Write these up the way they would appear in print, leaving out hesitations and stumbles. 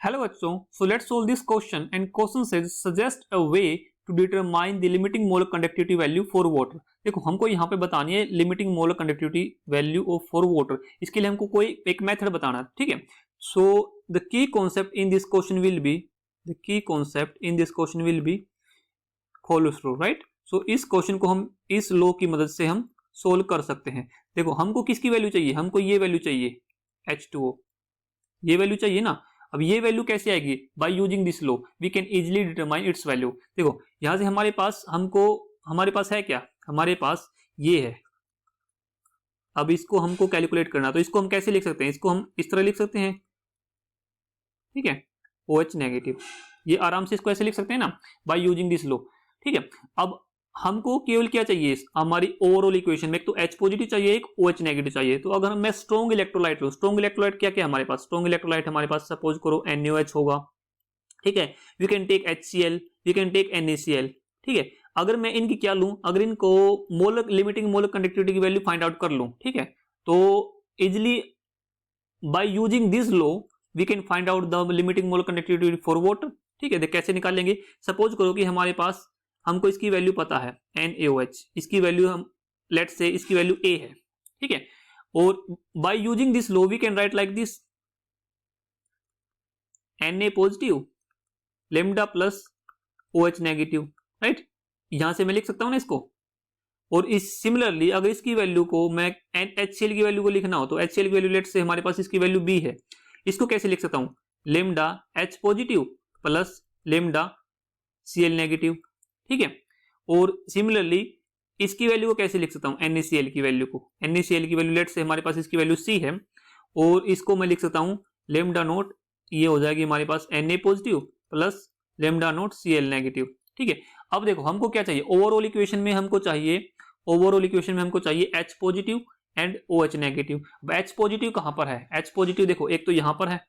Hello बच्चों, so let's solve this question and question says suggest a way to determine the limiting molar conductivity value for water. देखो हमको यहाँ पे बतानी है limiting molar conductivity value of for water. इसके लिए हमको कोई एक मेथड बताना है, ठीक है। So the key concept in this question will be खोलस लो, राइट। सो इस क्वेश्चन को हम इस लॉ की मदद से हम सोल्व कर सकते हैं। देखो हमको किसकी वैल्यू चाहिए, हमको ये वैल्यू चाहिए H2O, ये वैल्यू चाहिए ना। अब ये वैल्यू कैसे आएगी, by using this law we can easily determine its value. देखो यहां से हमारे पास है क्या, हमारे पास ये है। अब इसको हमको कैलकुलेट करना, तो इसको हम कैसे लिख सकते हैं, इसको हम इस तरह लिख सकते हैं, ठीक है, OH नेगेटिव। ये आराम से इसको ऐसे लिख सकते हैं ना, बाय यूजिंग दिस लॉ, ठीक है। अब हमको केवल क्या चाहिए हमारी ओवरऑल इक्वेशन में, एक तो H पॉजिटिव चाहिए, एक OH नेगेटिव चाहिए। तो अगर मैं स्ट्रॉन्ग इलेक्ट्रोलाइट लूं, स्ट्रॉन्ग इलेक्ट्रोलाइट क्या क्या हमारे पास, स्ट्रॉन्ग इलेक्ट्रोलाइट हमारे पास सपोज करो NaOH होगा, ठीक है। We can take HCl, we can take NaCl, ठीक है। अगर मैं इनकी क्या लूं, अगर इनको मोलर लिमिटिंग मोलर कंडक्टिविटी की वैल्यू फाइंड आउट कर लूं, ठीक है, तो easily by using this law we can find out the limiting molar conductivity for water, ठीक है। कैसे निकालेंगे, सपोज करो कि हमारे पास हमको इसकी वैल्यू पता है NaOH, इसकी वैल्यू हम लेट्स से इसकी वैल्यू A है, ठीक है। और by using this law we can write like this Na positive lambda plus OH negative, right. यहां से मैं लिख सकता हूं ना इसको। और इस सिमिलरली अगर इसकी वैल्यू को मैं HCl की वैल्यू को लिखना हो, तो HCl की वैल्यू लेट्स से हमारे पास इसकी वैल्यू B है, इसको कैसे लिख सकता हूं, lambda H positive plus lambda Cl negative, ठीक है। और सिमिलरली इसकी वैल्यू को कैसे लिख सकता हूं, NaCl की वैल्यू को, NaCl की वैल्यू लेट से हमारे पास इसकी वैल्यू C है, और इसको मैं लिख सकता हूं लेमडा नोट, ये हो जाएगी हमारे पास Na positive plus lambda note Cl negative, ठीक है। अब देखो हमको क्या चाहिए, ओवरऑल इक्वेशन में हमको चाहिए H positive and OH negative. अब H पॉजिटिव कहां पर है, H पॉजिटिव देखो एक तो यहां पर है,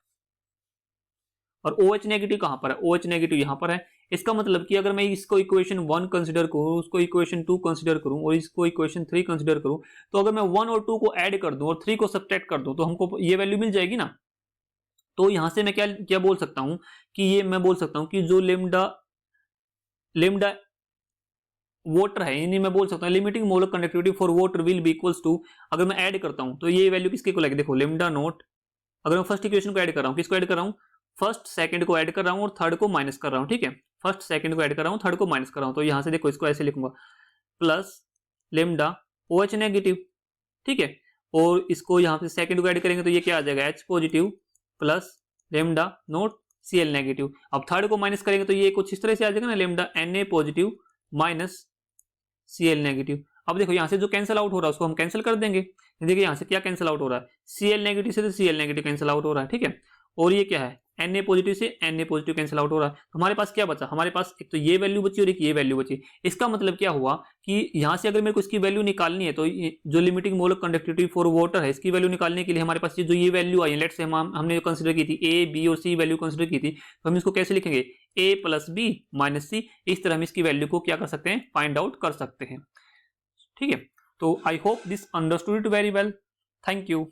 और OH नेगेटिव कहां पर है, OH नेगेटिव यहां पर है। इसका मतलब कि अगर मैं इसको इक्वेशन 1 कंसीडर करूं, उसको इक्वेशन 2 कंसीडर करूं और इसको इक्वेशन 3 कंसीडर करूं, तो अगर मैं 1 और 2 को ऐड कर दूं और 3 को सब्ट्रैक्ट कर दूं, तो हमको ये वैल्यू मिल जाएगी ना। तो यहां से मैं क्या बोल सकता हूं कि ये मैं बोल सकता हूं कि जो लेमडा वाटर है, यानी मैं बोल सकता हूं limiting molar conductivity for water will be equals to, अगर मैं ऐड करता हूं तो ये वैल्यू किसके को लगेगी, देखो लेमडा नोट, अगर मैं फर्स्ट इक्वेशन को ऐड कर रहा हूं, किसको ऐड कर रहा हूं, फर्स्ट सेकंड को ऐड कर रहा हूं और थर्ड को माइनस कर रहा हूं, ठीक है। फर्स्ट सेकंड को ऐड कर रहा हूं, थर्ड को माइनस कर रहा हूं, तो यहां से देखो इसको ऐसे लिखूंगा प्लस लेमडा OH नेगेटिव, ठीक है। और इसको यहां पे सेकंड को ऐड करेंगे तो ये क्या आ जाएगा, H positive plus lambda note Cl negative. अब थर्ड को माइनस करेंगे तो ये कुछ इस तरह से आ जाएगा ना, lambda Na positive minus Cl negative. अब देखो यहां से जो कैंसिल आउट हो रहा है उसको हम कैंसिल कर देंगे। देखिए यहां से क्या कैंसिल आउट हो रहा है, Cl नेगेटिव से तो Cl नेगेटिव कैंसिल आउट हो रहा है, ठीक है। और ये क्या है, Na पॉजिटिव से Na पॉजिटिव कैंसिल आउट हो रहा है। हमारे पास क्या बचा, हमारे पास एक तो ये वैल्यू बची और एक ये वैल्यू बची। इसका मतलब क्या हुआ कि यहां से अगर मेरे को इसकी वैल्यू निकालनी है, तो जो limiting molar conductivity for water है, इसकी वैल्यू निकालने के लिए हमारे पास जो ये वैल्यू आई है, लेट्स से हमने जो कंसिडर की थी A, B और C वैल्यू कंसिडर की थी, तो हम इसको कैसे लिखेंगे, A plus B minus C। इस तरह हम इसकी वैल्यू को क्या कर सकते हैं, फाइंड आउट कर सकते हैं, ठीक है। तो I hope this understood it very well, thank you.